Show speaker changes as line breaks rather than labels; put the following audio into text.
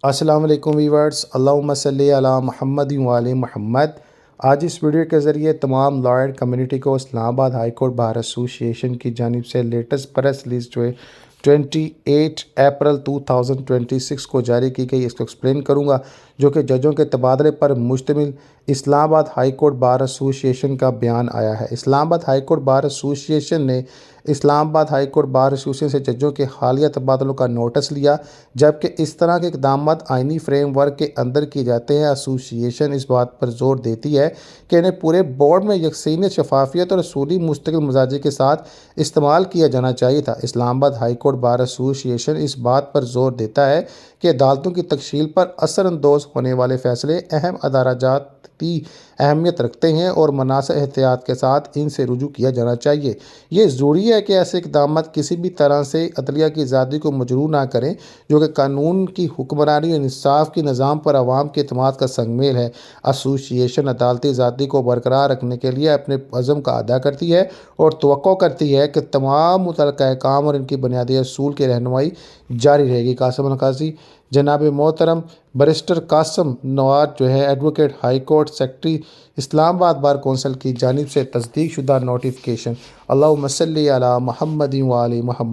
السلام علیکم ویورز، اللہم صلی علی محمد و آل محمد۔ آج اس ویڈیو کے ذریعے تمام لائر کمیونٹی کو اسلام آباد ہائی کورٹ بار ایسوسی ایشن کی جانب سے لیٹسٹ پریس ریلیز جو ہے 28 اپریل 2026 کو جاری کی گئی، اس کو ایکسپلین کروں گا، جو کہ ججوں کے تبادلے پر مشتمل اسلام آباد ہائی کورٹ بار ایسوسی ایشن کا بیان آیا ہے۔ اسلام آباد ہائی کورٹ بار ایسوسی ایشن نے اسلام آباد ہائی کورٹ بار ایسوسی ایشن سے ججوں کے حالیہ تبادلوں کا نوٹس لیا، جبکہ اس طرح کے اقدامات آئینی فریم ورک کے اندر کیے جاتے ہیں۔ ایسوسی ایشن اس بات پر زور دیتی ہے کہ انہیں پورے بورڈ میں یکسانیت، شفافیت اور اصولی مستقل مزاجی کے ساتھ استعمال کیا جانا چاہیے تھا۔ اسلام آباد ہائی کورٹ بار ایسوسی ایشن اس بات پر زور دیتا ہے کہ عدالتوں کی تشکیل پر اثر انداز ہونے والے فیصلے اہم ادارہ جاتی اہمیت رکھتے ہیں اور مناسب احتیاط کے ساتھ ان سے رجوع کیا جانا چاہیے۔ یہ ضروری ہے کہ ایسے اقدامات کسی بھی طرح سے عدلیہ کی آزادی کو مجروح نہ کریں، جو کہ قانون کی حکمرانی اور انصاف کے نظام پر عوام کے اعتماد کا سنگ میل ہے۔ ایسوسی ایشن عدالتی آزادی کو برقرار رکھنے کے لیے اپنے عزم کا اعادہ کرتی ہے اور توقع کرتی ہے کہ تمام متعلقہ احکام اور ان کی بنیادی اصول کی رہنمائی جاری رہے گی۔ قاسم القاضی جناب محترم بیرسٹر قاسم نواب جو ہے ایڈوکیٹ ہائی کورٹ سیکرٹری اسلام آباد بار کونسل کی جانب سے تصدیق شدہ نوٹیفکیشن۔ اللہم صلی علی محمد و آل محمد۔